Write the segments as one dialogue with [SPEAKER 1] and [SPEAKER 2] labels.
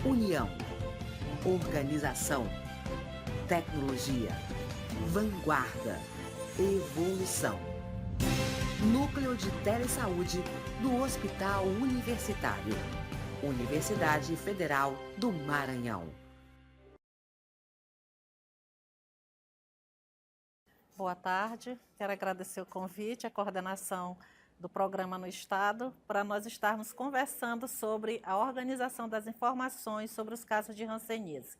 [SPEAKER 1] União, organização, tecnologia, vanguarda, evolução. Núcleo de Telesaúde do Hospital Universitário. Universidade Federal do Maranhão.
[SPEAKER 2] Boa tarde, quero agradecer o convite, a coordenação do programa no Estado, para nós estarmos conversando sobre a organização das informações sobre os casos de hanseníase.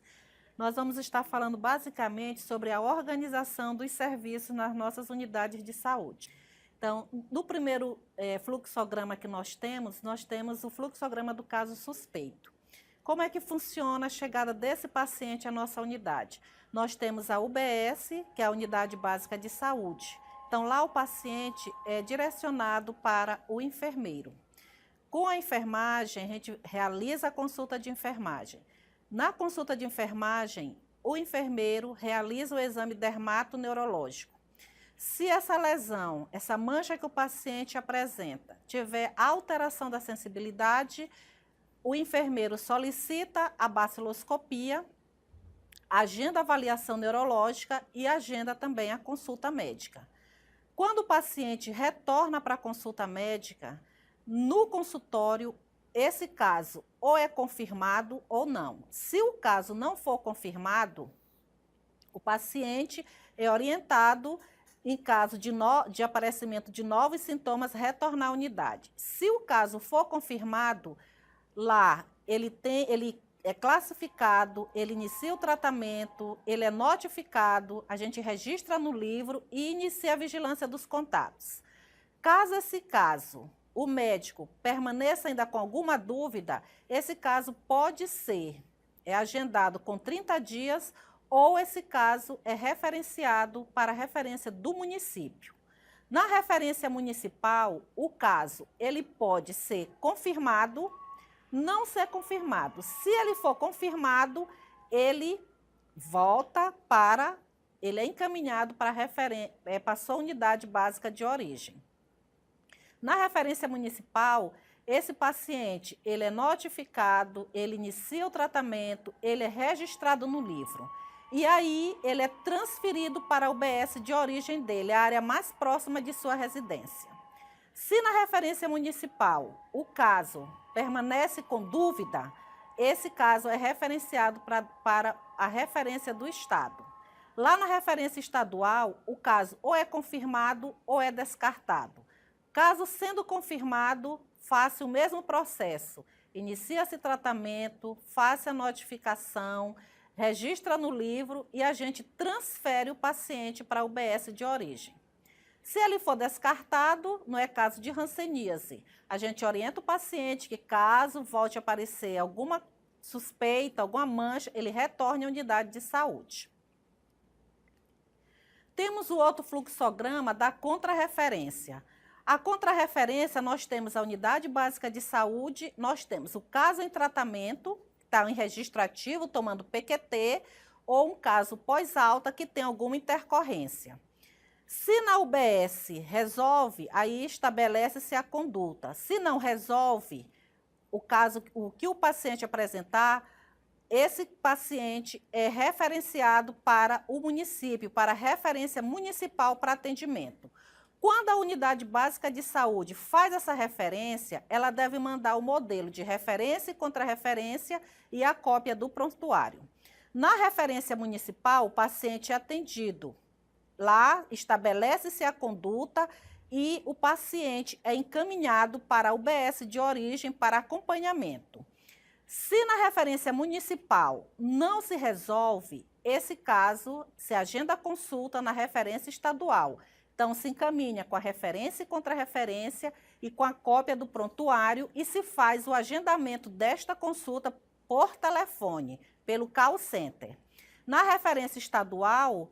[SPEAKER 2] Nós vamos estar falando basicamente sobre a organização dos serviços nas nossas unidades de saúde. Então, no primeiro fluxograma que nós temos o fluxograma do caso suspeito. Como é que funciona a chegada desse paciente à nossa unidade? Nós temos a UBS, que é a Unidade Básica de Saúde. Então, lá o paciente é direcionado para o enfermeiro. Com a enfermagem, a gente realiza a consulta de enfermagem. Na consulta de enfermagem, o enfermeiro realiza o exame dermatoneurológico. Se essa lesão, essa mancha que o paciente apresenta, tiver alteração da sensibilidade, o enfermeiro solicita a baciloscopia, agenda a avaliação neurológica e agenda também a consulta médica. Quando o paciente retorna para a consulta médica, no consultório, esse caso ou é confirmado ou não. Se o caso não for confirmado, o paciente é orientado, em caso de aparecimento de novos sintomas, retornar à unidade. Se o caso for confirmado, lá ele é classificado, ele inicia o tratamento, ele é notificado, a gente registra no livro e inicia a vigilância dos contatos. Caso esse caso, o médico permaneça ainda com alguma dúvida, esse caso pode ser agendado com 30 dias ou esse caso é referenciado para a referência do município. Na referência municipal, o caso ele pode ser confirmado, não ser confirmado. Se ele for confirmado, ele é encaminhado para a sua unidade básica de origem. Na referência municipal, esse paciente, ele é notificado, ele inicia o tratamento, ele é registrado no livro. E aí, ele é transferido para a UBS de origem dele, a área mais próxima de sua residência. Se na referência municipal o caso permanece com dúvida, esse caso é referenciado para a referência do Estado. Lá na referência estadual, o caso ou é confirmado ou é descartado. Caso sendo confirmado, faça o mesmo processo. Inicia-se tratamento, faça a notificação, registra no livro e a gente transfere o paciente para a UBS de origem. Se ele for descartado, não é caso de hanseníase. A gente orienta o paciente que, caso volte a aparecer alguma suspeita, alguma mancha, ele retorne à unidade de saúde. Temos o outro fluxograma da contrarreferência. A contrarreferência, nós temos a unidade básica de saúde, nós temos o caso em tratamento, que está em registro ativo, tomando PQT, ou um caso pós-alta que tem alguma intercorrência. Se na UBS resolve, aí estabelece-se a conduta. Se não resolve, o que o paciente apresentar, esse paciente é referenciado para o município, para a referência municipal para atendimento. Quando a unidade básica de saúde faz essa referência, ela deve mandar o modelo de referência e contrarreferência e a cópia do prontuário. Na referência municipal, o paciente é atendido. Lá estabelece-se a conduta e o paciente é encaminhado para a UBS de origem para acompanhamento. Se na referência municipal não se resolve, esse caso se agenda a consulta na referência estadual. Então, se encaminha com a referência e contrarreferência e com a cópia do prontuário e se faz o agendamento desta consulta por telefone, pelo call center. Na referência estadual,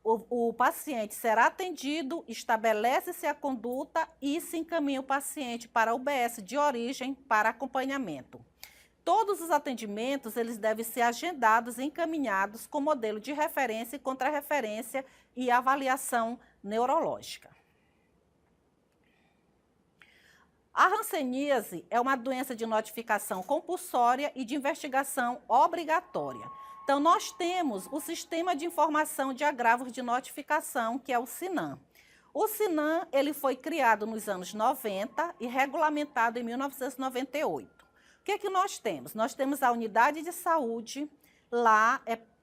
[SPEAKER 2] o paciente será atendido, estabelece-se a conduta e se encaminha o paciente para a UBS de origem para acompanhamento. Todos os atendimentos, eles devem ser agendados e encaminhados com modelo de referência e contrarreferência e avaliação neurológica. A hanseníase é uma doença de notificação compulsória e de investigação obrigatória. Então, nós temos o Sistema de Informação de Agravos de Notificação, que é o SINAM. O SINAM ele foi criado nos anos 90 e regulamentado em 1998. O que é que nós temos? Nós temos a unidade de saúde, lá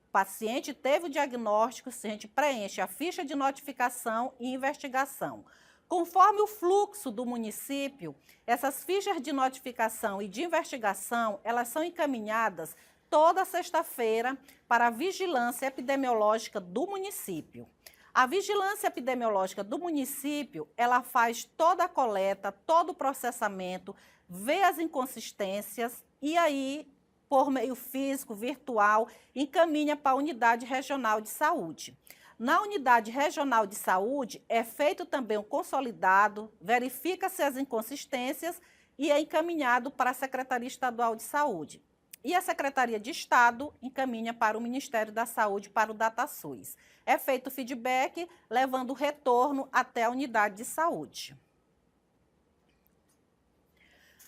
[SPEAKER 2] paciente teve o diagnóstico, a gente preenche a ficha de notificação e investigação. Conforme o fluxo do município, essas fichas de notificação e de investigação, elas são encaminhadas toda sexta-feira para a vigilância epidemiológica do município. A vigilância epidemiológica do município, ela faz toda a coleta, todo o processamento, vê as inconsistências e aí, por meio físico, virtual, encaminha para a unidade regional de saúde. Na unidade regional de saúde, é feito também o consolidado, verifica-se as inconsistências e é encaminhado para a Secretaria Estadual de Saúde. E a Secretaria de Estado encaminha para o Ministério da Saúde, para o DataSUS. É feito o feedback, levando o retorno até a unidade de saúde.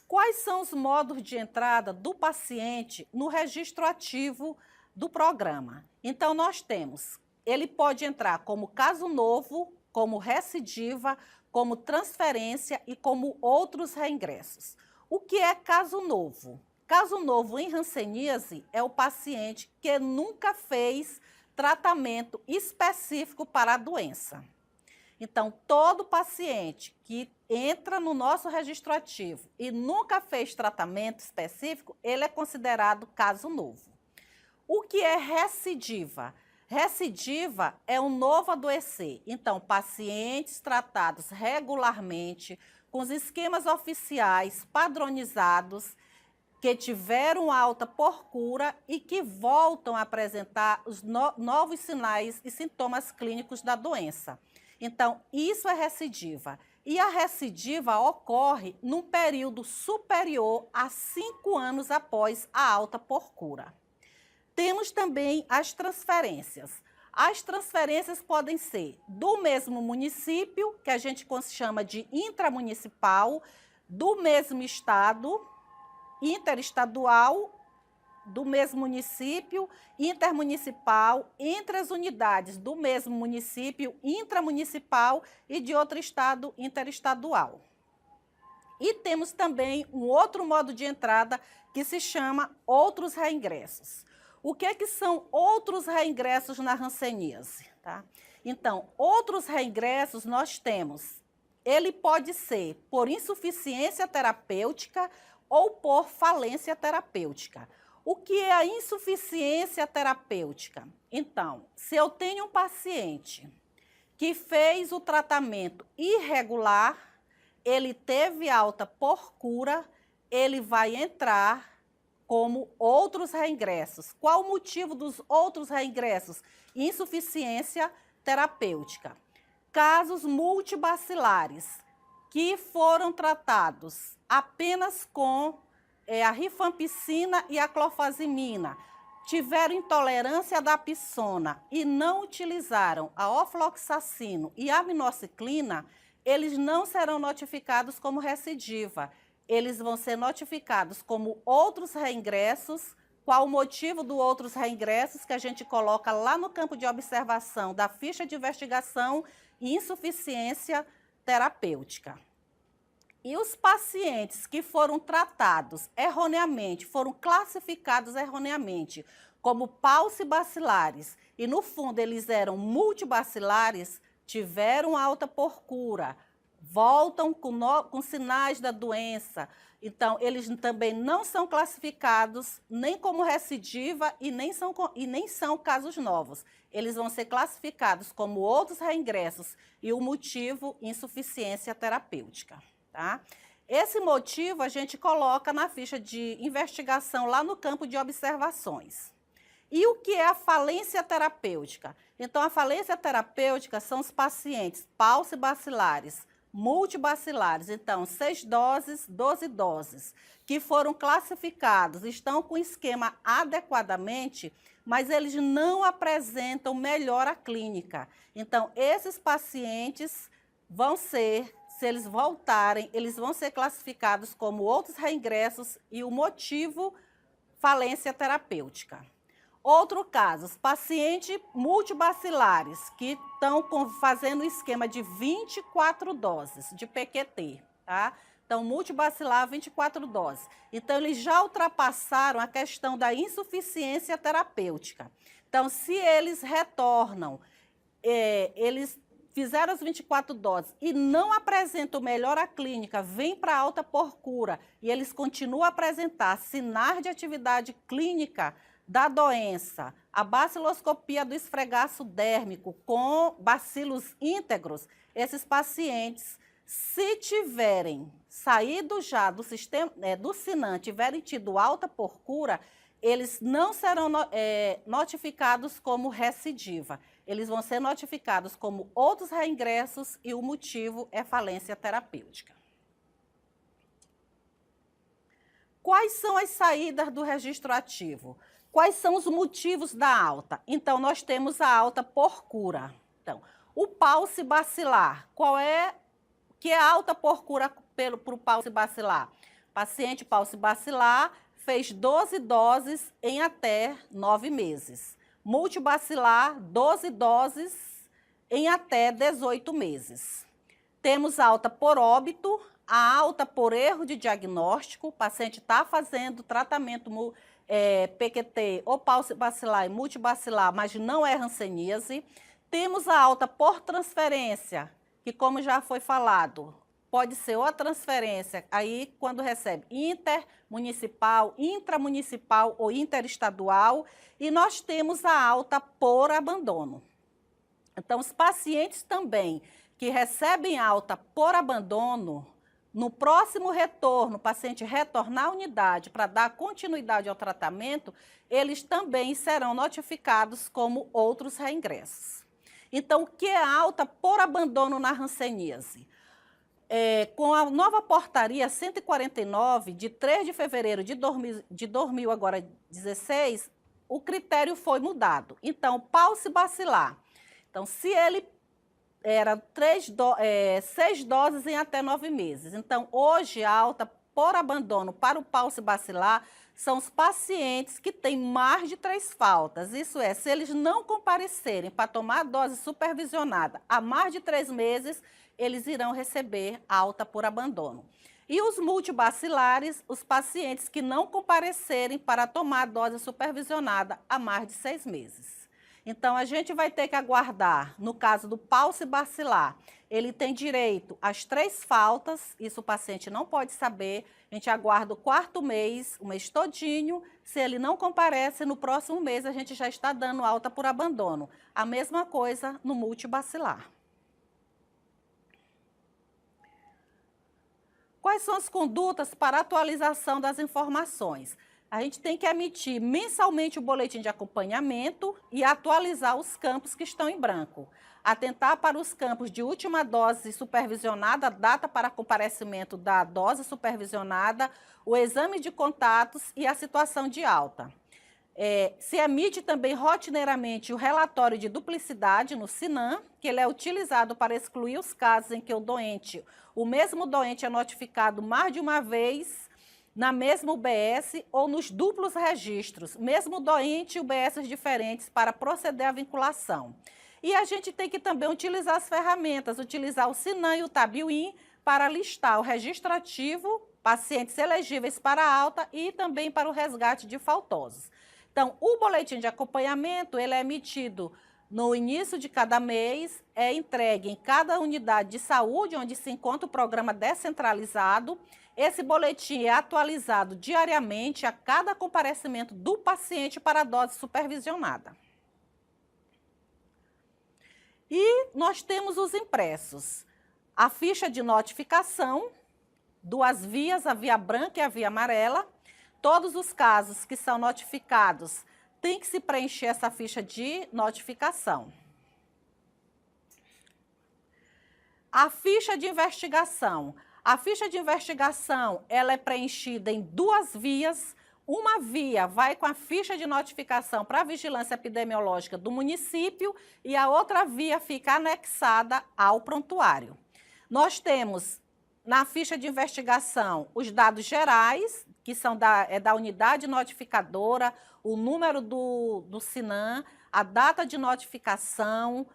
[SPEAKER 2] Quais são os modos de entrada do paciente no registro ativo do programa? Então, nós temos, ele pode entrar como caso novo, como recidiva, como transferência e como outros reingressos. O que é caso novo? Caso novo em hanseníase é o paciente que nunca fez tratamento específico para a doença. Então, todo paciente que entra no nosso registro ativo e nunca fez tratamento específico, ele é considerado caso novo. O que é recidiva? Recidiva é um novo adoecer. Então, pacientes tratados regularmente, com os esquemas oficiais padronizados, que tiveram alta por cura e que voltam a apresentar os novos sinais e sintomas clínicos da doença. Então, isso é recidiva. E a recidiva ocorre num período superior a 5 anos após a alta por cura. Temos também as transferências. As transferências podem ser do mesmo município, que a gente chama de intramunicipal, do mesmo estado, interestadual, do mesmo município, intermunicipal, entre as unidades do mesmo município, intramunicipal e de outro estado interestadual. E temos também um outro modo de entrada que se chama outros reingressos. O que é que são outros reingressos na hanseníase? Tá? Então, outros reingressos nós temos, ele pode ser por insuficiência terapêutica ou por falência terapêutica. O que é a insuficiência terapêutica? Então, se eu tenho um paciente que fez o tratamento irregular, ele teve alta por cura, ele vai entrar como outros reingressos. Qual o motivo dos outros reingressos? Insuficiência terapêutica. Casos multibacilares que foram tratados apenas com a rifampicina e a clofazimina, tiveram intolerância à dapsona e não utilizaram a ofloxacino e a aminociclina, eles não serão notificados como recidiva. Eles vão ser notificados como outros reingressos. Qual o motivo do outros reingressos? Que a gente coloca lá no campo de observação da ficha de investigação e insuficiência terapêutica. E os pacientes que foram tratados erroneamente, foram classificados erroneamente como paucibacilares e, no fundo, eles eram multibacilares, tiveram alta por cura, voltam com sinais da doença. Então, eles também não são classificados nem como recidiva e nem são casos novos. Eles vão ser classificados como outros reingressos e o motivo, insuficiência terapêutica. Tá? Esse motivo a gente coloca na ficha de investigação lá no campo de observações. E o que é a falência terapêutica? Então, a falência terapêutica são os pacientes paucibacilares, multibacilares, então 6 doses, 12 doses, que foram classificados, estão com esquema adequadamente, mas eles não apresentam melhora clínica. Então, esses pacientes vão ser se eles voltarem, eles vão ser classificados como outros reingressos e o motivo, falência terapêutica. Outro caso, os pacientes multibacilares que estão fazendo o esquema de 24 doses de PQT, tá? Então, multibacilar, 24 doses. Então, eles já ultrapassaram a questão da insuficiência terapêutica. Então, se eles retornam, eles fizeram as 24 doses e não apresentam melhora clínica, vêm para alta por cura e eles continuam a apresentar sinais de atividade clínica da doença, a baciloscopia do esfregaço dérmico com bacilos íntegros, esses pacientes, se tiverem saído já do sistema do SINAM, tiverem tido alta por cura, eles não serão notificados como recidiva. Eles vão ser notificados como outros reingressos e o motivo é falência terapêutica. Quais são as saídas do registro ativo? Quais são os motivos da alta? Então, nós temos a alta por cura. Então, o pulse bacilar, qual é que é alta por cura para o pulse bacilar? Paciente pulse bacilar fez 12 doses em até 9 meses. Multibacilar, 12 doses em até 18 meses. Temos alta por óbito, a alta por erro de diagnóstico, o paciente está fazendo tratamento PQT ou pulse bacilar e multibacilar, mas não é hanseníase. Temos a alta por transferência, que como já foi falado, pode ser ou a transferência, aí quando recebe intermunicipal, intramunicipal ou interestadual, e nós temos a alta por abandono. Então, os pacientes também que recebem alta por abandono, no próximo retorno, o paciente retornar à unidade para dar continuidade ao tratamento, eles também serão notificados como outros reingressos. Então, o que é alta por abandono na hanseníase? Com a nova portaria 149, de 3 de fevereiro de 2016, o critério foi mudado. Então, pulse bacilar. Então, se ele era 6 doses em até 9 meses. Então, hoje, a alta por abandono para o pulse bacilar são os pacientes que têm mais de 3 faltas. Isso é, se eles não comparecerem para tomar a dose supervisionada há mais de 3 meses, eles irão receber alta por abandono. E os multibacilares, os pacientes que não comparecerem para tomar a dose supervisionada há mais de 6 meses. Então, a gente vai ter que aguardar, no caso do pulse bacilar, ele tem direito às 3 faltas, isso o paciente não pode saber, a gente aguarda o 4º mês, o mês todinho, se ele não comparece, no próximo mês a gente já está dando alta por abandono. A mesma coisa no multibacilar. Quais são as condutas para atualização das informações? A gente tem que emitir mensalmente o boletim de acompanhamento e atualizar os campos que estão em branco. Atentar para os campos de última dose supervisionada, data para comparecimento da dose supervisionada, o exame de contatos e a situação de alta. Se emite também rotineiramente o relatório de duplicidade no SINAM, que ele é utilizado para excluir os casos em que o mesmo doente é notificado mais de uma vez na mesma UBS ou nos duplos registros, mesmo doente e UBS diferentes, para proceder à vinculação. E a gente tem que também utilizar as ferramentas, utilizar o SINAM e o TABWIN para listar o registro ativo, pacientes elegíveis para alta e também para o resgate de faltosos. Então, o boletim de acompanhamento, ele é emitido no início de cada mês, é entregue em cada unidade de saúde, onde se encontra o programa descentralizado. Esse boletim é atualizado diariamente a cada comparecimento do paciente para a dose supervisionada. E nós temos os impressos. A ficha de notificação, 2 vias, a via branca e a via amarela. Todos os casos que são notificados tem que se preencher essa ficha de notificação. A ficha de investigação. A ficha de investigação, ela é preenchida em 2 vias. Uma via vai com a ficha de notificação para a vigilância epidemiológica do município e a outra via fica anexada ao prontuário. Nós temos, na ficha de investigação, os dados gerais, que são da unidade notificadora, o número do SINAM, a data de notificação,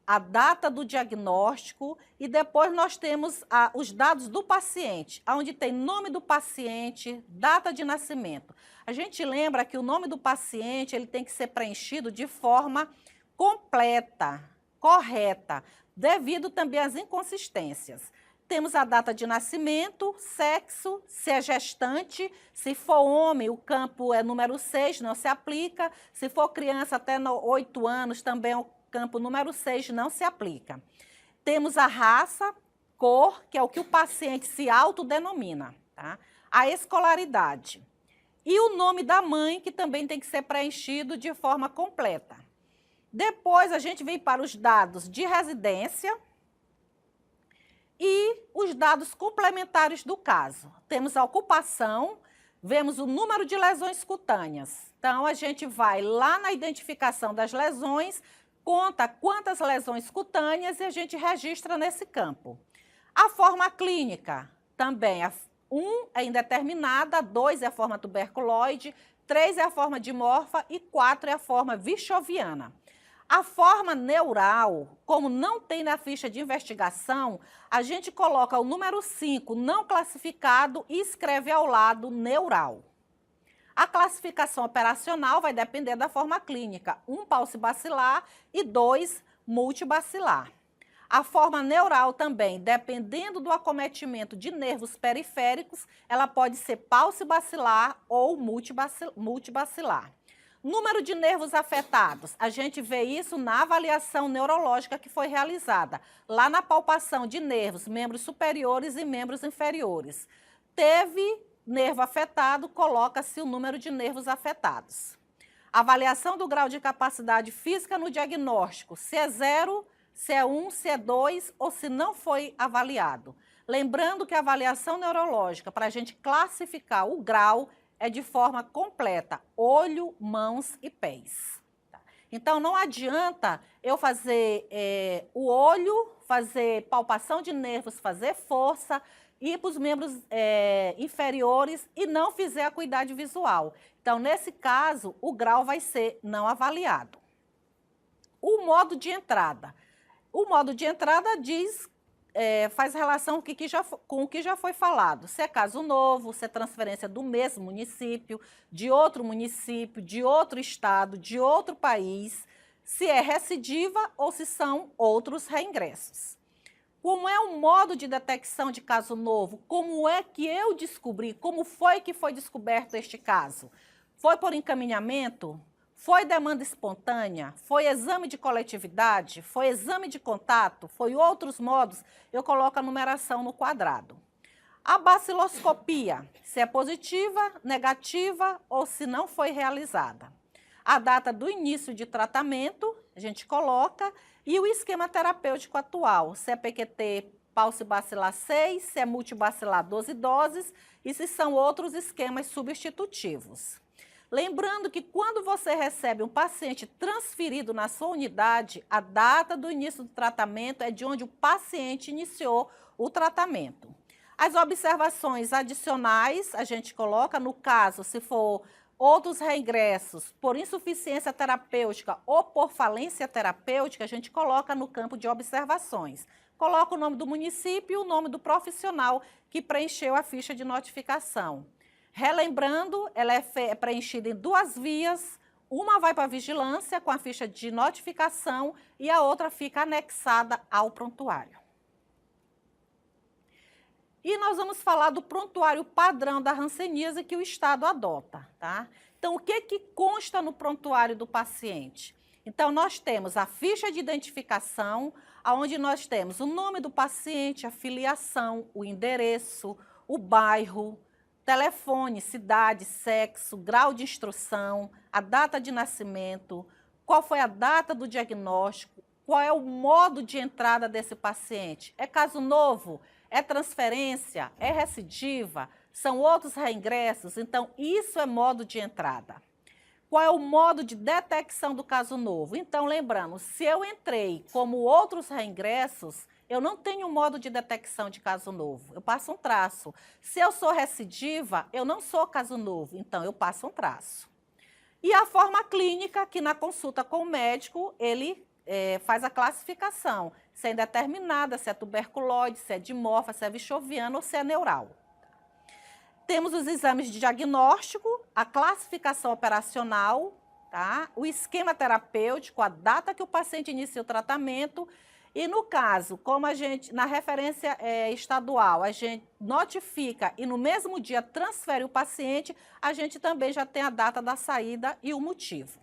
[SPEAKER 2] a data do diagnóstico, e depois nós temos os dados do paciente, onde tem nome do paciente, data de nascimento. A gente lembra que o nome do paciente ele tem que ser preenchido de forma completa, correta, devido também às inconsistências. Temos a data de nascimento, sexo, se é gestante, se for homem, o campo é número 6, não se aplica. Se for criança até 8 anos, também o campo número 6 não se aplica. Temos a raça, cor, que é o que o paciente se autodenomina, tá? A escolaridade. E o nome da mãe, que também tem que ser preenchido de forma completa. Depois, a gente vem para os dados de residência e os dados complementares do caso. Temos a ocupação, vemos o número de lesões cutâneas. Então, a gente vai lá na identificação das lesões, conta quantas lesões cutâneas e a gente registra nesse campo. A forma clínica também, 1 é indeterminada, 2 é a forma tuberculoide, 3 é a forma dimorfa e 4 é a forma vichoviana. A forma neural, como não tem na ficha de investigação, a gente coloca o número 5 não classificado e escreve ao lado neural. A classificação operacional vai depender da forma clínica, 1 paucibacilar e 2 multibacilar. A forma neural também, dependendo do acometimento de nervos periféricos, ela pode ser paucibacilar ou multibacilar. Número de nervos afetados, a gente vê isso na avaliação neurológica que foi realizada, lá na palpação de nervos, membros superiores e membros inferiores. Teve nervo afetado, coloca-se o número de nervos afetados. Avaliação do grau de capacidade física no diagnóstico, se é 0, se é 1, se é 2 ou se não foi avaliado. Lembrando que a avaliação neurológica, para a gente classificar o grau, é de forma completa, olho, mãos e pés. Então, não adianta eu fazer o olho, fazer palpação de nervos, fazer força, ir para os membros inferiores e não fizer a acuidade visual. Então, nesse caso, o grau vai ser não avaliado. O modo de entrada. O modo de entrada diz, faz relação com o que já foi falado. Se é caso novo, se é transferência do mesmo município, de outro estado, de outro país, se é recidiva ou se são outros reingressos. Como é o modo de detecção de caso novo? Como é que eu descobri? Como foi que foi descoberto este caso? Foi por encaminhamento? Foi demanda espontânea? Foi exame de coletividade? Foi exame de contato? Foi outros modos? Eu coloco a numeração no quadrado. A baciloscopia, se é positiva, negativa ou se não foi realizada. A data do início de tratamento, a gente coloca, e o esquema terapêutico atual, se é PQT paucibacilar 6, se é multibacilar 12 doses e se são outros esquemas substitutivos. Lembrando que quando você recebe um paciente transferido na sua unidade, a data do início do tratamento é de onde o paciente iniciou o tratamento. As observações adicionais, a gente coloca, no caso, se for outros reingressos por insuficiência terapêutica ou por falência terapêutica, a gente coloca no campo de observações. Coloca o nome do município e o nome do profissional que preencheu a ficha de notificação. Relembrando, ela é preenchida em 2 vias, uma vai para a vigilância com a ficha de notificação e a outra fica anexada ao prontuário. E nós vamos falar do prontuário padrão da hanseníase que o Estado adota, tá? Então, o que consta no prontuário do paciente? Então, nós temos a ficha de identificação, onde nós temos o nome do paciente, a filiação, o endereço, o bairro, telefone, cidade, sexo, grau de instrução, a data de nascimento, qual foi a data do diagnóstico, qual é o modo de entrada desse paciente. É caso novo? É transferência? É recidiva? São outros reingressos? Então, isso é modo de entrada. Qual é o modo de detecção do caso novo? Então, lembrando, se eu entrei como outros reingressos, eu não tenho modo de detecção de caso novo, eu passo um traço. Se eu sou recidiva, eu não sou caso novo, então eu passo um traço. E a forma clínica, que na consulta com o médico, ele faz a classificação, se é indeterminada, se é tuberculose, se é dimorfa, se é vichoviana ou se é neural. Temos os exames de diagnóstico, a classificação operacional, tá? O esquema terapêutico, a data que o paciente inicia o tratamento. E no caso, como a gente, na referência estadual, a gente notifica e no mesmo dia transfere o paciente, a gente também já tem a data da saída e o motivo.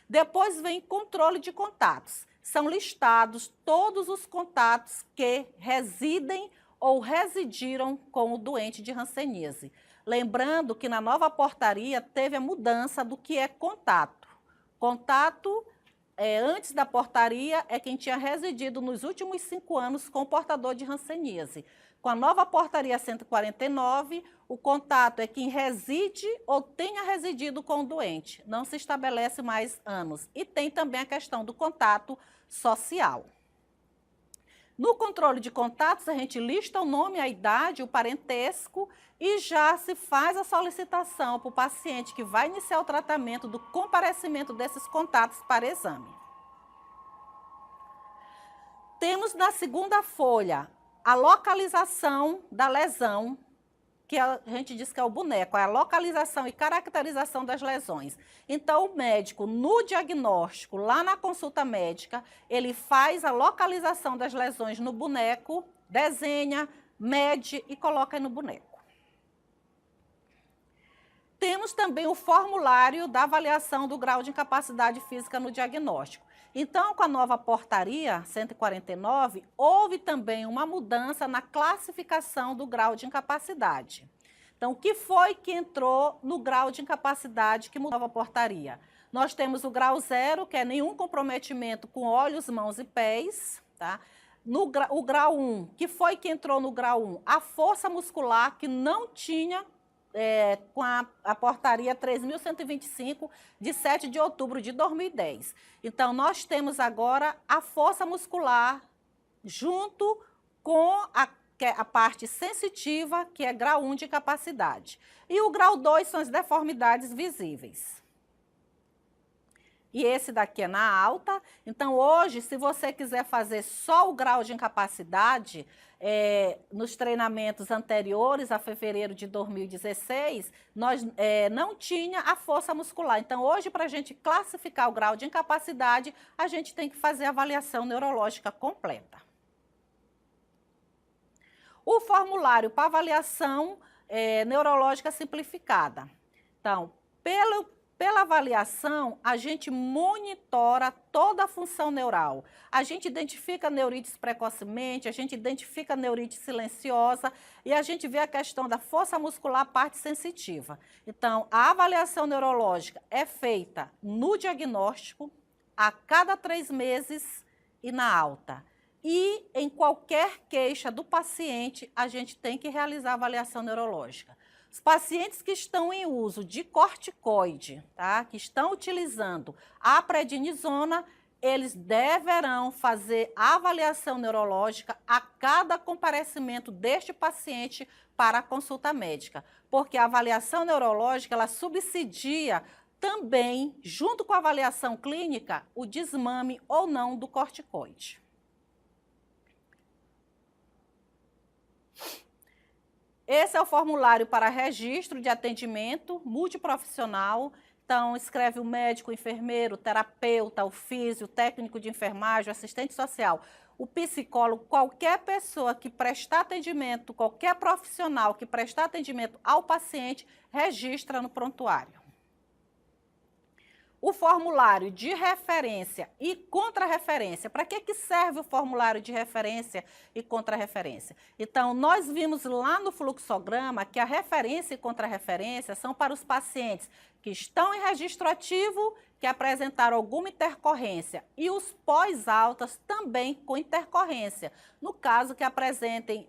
[SPEAKER 2] Depois vem controle de contatos. São listados todos os contatos que residem ou residiram com o doente de hanseníase. Lembrando que na nova portaria teve a mudança do que é contato. Contato, antes da portaria, é quem tinha residido nos últimos 5 anos com o portador de hanseníase. Com a nova portaria 149, o contato é quem reside ou tenha residido com o doente. Não se estabelece mais anos. E tem também a questão do contato social. No controle de contatos, a gente lista o nome, a idade, o parentesco e já se faz a solicitação para o paciente que vai iniciar o tratamento do comparecimento desses contatos para exame. Temos na segunda folha a localização da lesão, que a gente diz que é o boneco, é a localização e caracterização das lesões. Então, o médico, no diagnóstico, lá na consulta médica, ele faz a localização das lesões no boneco, desenha, mede e coloca aí no boneco. Temos também o formulário da avaliação do grau de incapacidade física no diagnóstico. Então, com a nova portaria 149, houve também uma mudança na classificação do grau de incapacidade. Então, o que foi que entrou no grau de incapacidade que mudou a nova portaria? Nós temos o grau 0, que é nenhum comprometimento com olhos, mãos e pés, tá? O grau 1, que foi que entrou no grau 1? A força muscular que não tinha com a portaria 3.125, de 7 de outubro de 2010. Então, nós temos agora a força muscular junto com a parte sensitiva, que é grau 1 de capacidade. E o grau 2 são as deformidades visíveis. E esse daqui é na alta. Então, hoje, se você quiser fazer só o grau de incapacidade, nos treinamentos anteriores, a fevereiro de 2016, nós não tinha a força muscular. Então, hoje, para a gente classificar o grau de incapacidade, a gente tem que fazer a avaliação neurológica completa. O formulário para avaliação neurológica simplificada. Então, pela avaliação, a gente monitora toda a função neural. A gente identifica neurites precocemente, a gente identifica neurite silenciosa e a gente vê a questão da força muscular, parte sensitiva. Então, a avaliação neurológica é feita no diagnóstico, a cada 3 meses e na alta. E em qualquer queixa do paciente, a gente tem que realizar a avaliação neurológica. Os pacientes que estão em uso de corticoide, tá? Que estão utilizando a prednisona, eles deverão fazer a avaliação neurológica a cada comparecimento deste paciente para a consulta médica, porque a avaliação neurológica, ela subsidia também, junto com a avaliação clínica, o desmame ou não do corticoide. Esse é o formulário para registro de atendimento multiprofissional. Então, escreve o médico, o enfermeiro, o terapeuta, o físio, o técnico de enfermagem, o assistente social, o psicólogo, qualquer pessoa que prestar atendimento, qualquer profissional que prestar atendimento ao paciente, registra no prontuário. O formulário de referência e contrarreferência. Para que serve o formulário de referência e contrarreferência? Então, nós vimos lá no fluxograma que a referência e contrarreferência são para os pacientes que estão em registro ativo, que apresentaram alguma intercorrência, e os pós-altas também com intercorrência, no caso que apresentem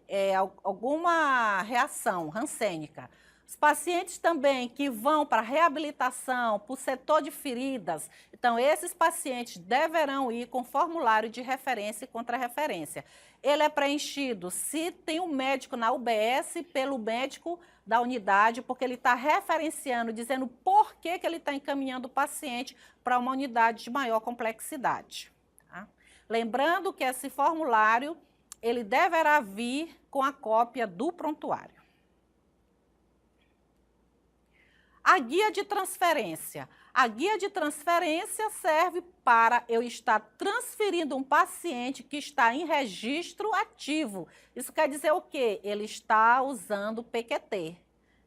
[SPEAKER 2] alguma reação rancênica. Os pacientes também que vão para reabilitação, para o setor de feridas, então esses pacientes deverão ir com formulário de referência e contra-referência. Ele é preenchido se tem um médico na UBS, pelo médico da unidade, porque ele está referenciando, dizendo por que ele está encaminhando o paciente para uma unidade de maior complexidade. Tá? Lembrando que esse formulário, ele deverá vir com a cópia do prontuário. A guia de transferência. A guia de transferência serve para eu estar transferindo um paciente que está em registro ativo. Isso quer dizer o quê? Ele está usando o PQT.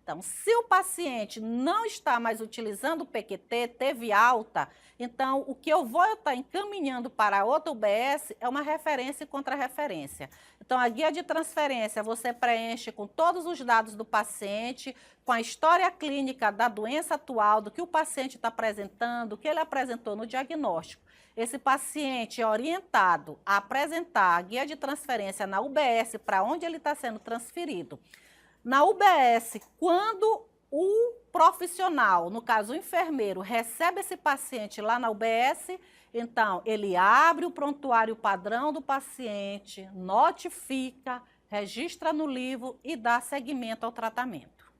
[SPEAKER 2] Então, se o paciente não está mais utilizando o PQT, teve alta, então o que eu vou estar encaminhando para outra UBS é uma referência e contra-referência. Então, a guia de transferência você preenche com todos os dados do paciente, com a história clínica da doença atual, do que o paciente está apresentando, o que ele apresentou no diagnóstico. Esse paciente é orientado a apresentar a guia de transferência na UBS para onde ele está sendo transferido. Na UBS, quando o profissional, no caso o enfermeiro, recebe esse paciente lá na UBS, então ele abre o prontuário padrão do paciente, notifica, registra no livro e dá seguimento ao tratamento.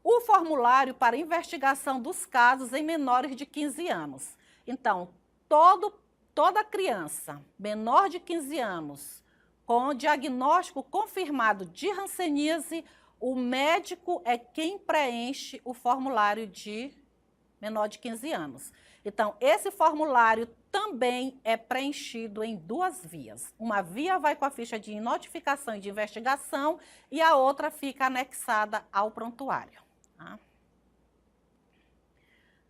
[SPEAKER 2] O formulário para investigação dos casos em menores de 15 anos. Então, toda criança menor de 15 anos com diagnóstico confirmado de hanseníase, o médico é quem preenche o formulário de menor de 15 anos. Então, esse formulário também é preenchido em duas vias. Uma via vai com a ficha de notificação e de investigação e a outra fica anexada ao prontuário. Tá?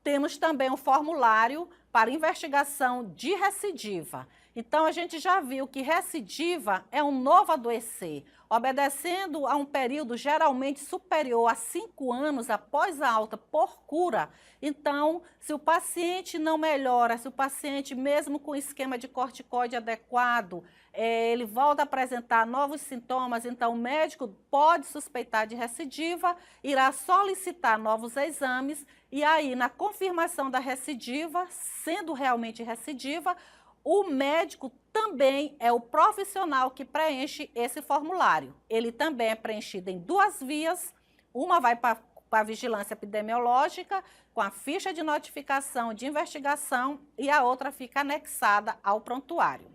[SPEAKER 2] Temos também um formulário para investigação de recidiva. Então, a gente já viu que recidiva é um novo adoecer, obedecendo a um período geralmente superior a 5 anos após a alta por cura. Então, se o paciente não melhora, se o paciente, mesmo com esquema de corticoide adequado, ele volta a apresentar novos sintomas, então o médico pode suspeitar de recidiva, irá solicitar novos exames e aí, na confirmação da recidiva, sendo realmente recidiva, o médico também é o profissional que preenche esse formulário. Ele também é preenchido em duas vias, uma vai para a vigilância epidemiológica, com a ficha de notificação de investigação, e a outra fica anexada ao prontuário.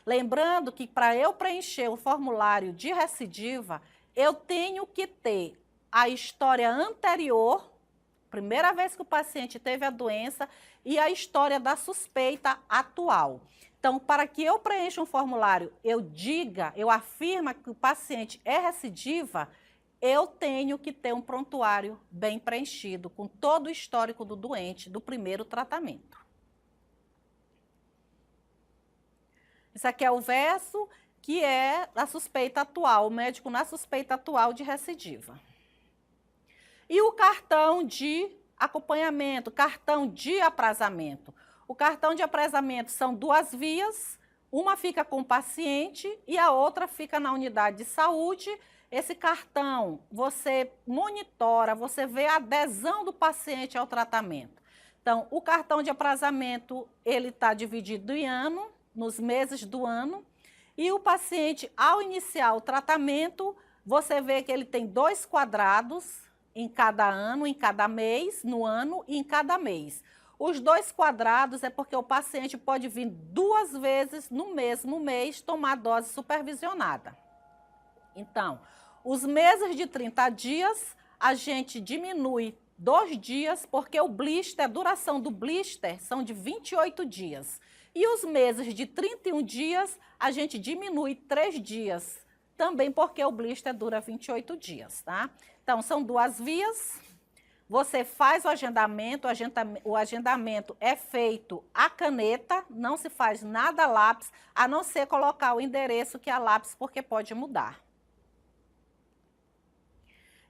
[SPEAKER 2] Lembrando que para eu preencher o formulário de recidiva, eu tenho que ter a história anterior, primeira vez que o paciente teve a doença, e a história da suspeita atual. Então, para que eu preencha um formulário, eu afirma que o paciente é recidiva, eu tenho que ter um prontuário bem preenchido, com todo o histórico do doente, do primeiro tratamento. Isso aqui é o verso, que é a suspeita atual, o médico na suspeita atual de recidiva. E o cartão de acompanhamento, cartão de aprazamento. O cartão de aprazamento são duas vias, uma fica com o paciente e a outra fica na unidade de saúde. Esse cartão, você monitora, você vê a adesão do paciente ao tratamento. Então, o cartão de aprazamento, ele está dividido em ano, nos meses do ano, e o paciente, ao iniciar o tratamento, você vê que ele tem 2 quadrados em cada ano, em cada mês, no ano e em cada mês. Os 2 quadrados é porque o paciente pode vir 2 vezes no mesmo mês tomar dose supervisionada. Então, os meses de 30 dias, a gente diminui 2 dias, porque o blister, a duração do blister são de 28 dias. E os meses de 31 dias, a gente diminui 3 dias, também porque o blister dura 28 dias, tá? Então, são 2 vias. Você faz o agendamento é feito à caneta, não se faz nada a lápis, a não ser colocar o endereço que é a lápis, porque pode mudar.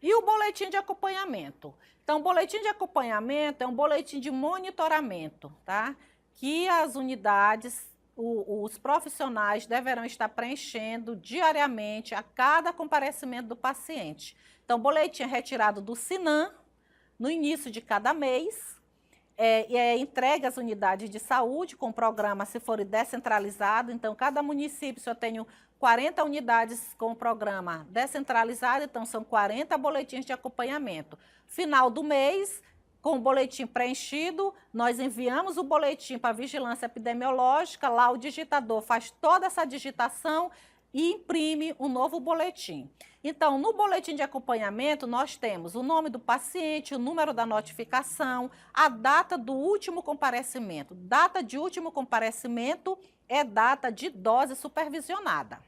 [SPEAKER 2] E o boletim de acompanhamento? Então, o boletim de acompanhamento é um boletim de monitoramento, tá? Que as unidades os profissionais deverão estar preenchendo diariamente a cada comparecimento do paciente. Então, o boletim é retirado do SINAM no início de cada mês, e é entregue às unidades de saúde com o programa, se for descentralizado. Então, cada município, se eu tenho 40 unidades com o programa descentralizado, então são 40 boletins de acompanhamento. Final do mês, com o boletim preenchido, nós enviamos o boletim para a vigilância epidemiológica, lá o digitador faz toda essa digitação e imprime um novo boletim. Então, no boletim de acompanhamento, nós temos o nome do paciente, o número da notificação, a data do último comparecimento. Data de último comparecimento é data de dose supervisionada.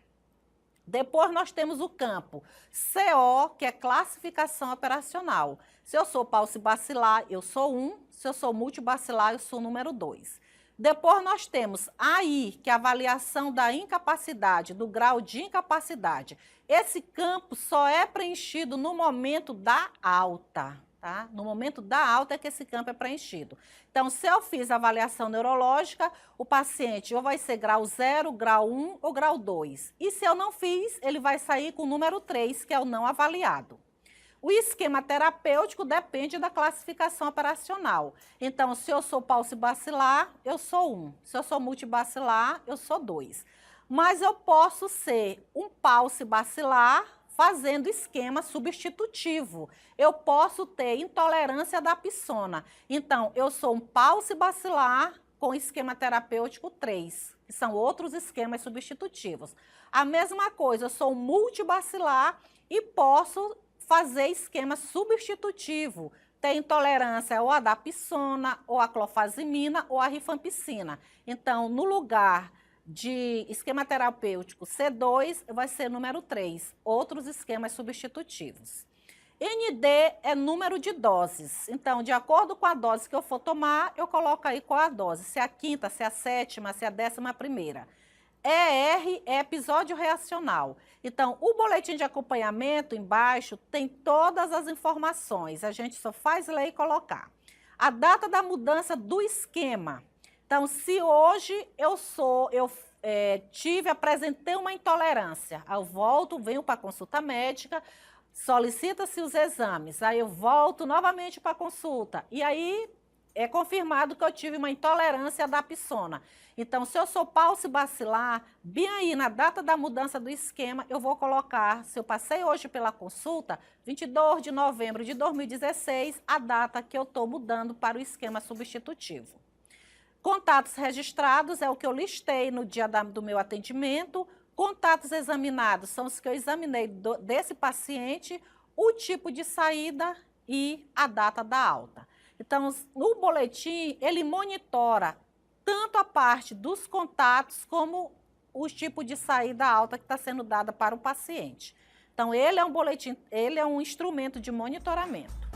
[SPEAKER 2] Depois nós temos o campo CO, que é classificação operacional. Se eu sou paucibacilar, eu sou 1. Se eu sou multibacilar, eu sou número 2. Depois nós temos AI, que é a avaliação da incapacidade, do grau de incapacidade. Esse campo só é preenchido no momento da alta, tá? No momento da alta é que esse campo é preenchido. Então, se eu fiz a avaliação neurológica, o paciente ou vai ser grau 0, grau 1 ou grau 2. E se eu não fiz, ele vai sair com o número 3, que é o não avaliado. O esquema terapêutico depende da classificação operacional. Então, se eu sou paucibacilar, eu sou 1. Se eu sou multibacilar, eu sou 2. Mas eu posso ser um paucibacilar fazendo esquema substitutivo. Eu posso ter intolerância da dapsona. Então, eu sou um paucibacilar com esquema terapêutico 3, que são outros esquemas substitutivos. A mesma coisa, eu sou um multibacilar e posso fazer esquema substitutivo, ter intolerância ou à dapsona, ou à clofazimina, ou à rifampicina. Então, no lugar de esquema terapêutico C2, vai ser número 3, outros esquemas substitutivos. ND é número de doses. Então, de acordo com a dose que eu for tomar, eu coloco aí qual a dose, se é a 5ª, se é a 7ª, se é a 11ª. ER é episódio reacional. Então, o boletim de acompanhamento embaixo tem todas as informações. A gente só faz ler e colocar. A data da mudança do esquema. Então, se hoje apresentei uma intolerância, eu volto, venho para a consulta médica, solicita-se os exames, aí eu volto novamente para a consulta, e aí é confirmado que eu tive uma intolerância à dapsona. Então, se eu sou paucibacilar, bem aí na data da mudança do esquema, eu vou colocar, se eu passei hoje pela consulta, 22 de novembro de 2016, a data que eu estou mudando para o esquema substitutivo. Contatos registrados é o que eu listei no dia do meu atendimento. Contatos examinados são os que eu examinei desse paciente, o tipo de saída e a data da alta. Então, o boletim, ele monitora tanto a parte dos contatos como o tipo de saída alta que está sendo dada para o paciente. Então, ele é um boletim, ele é um instrumento de monitoramento.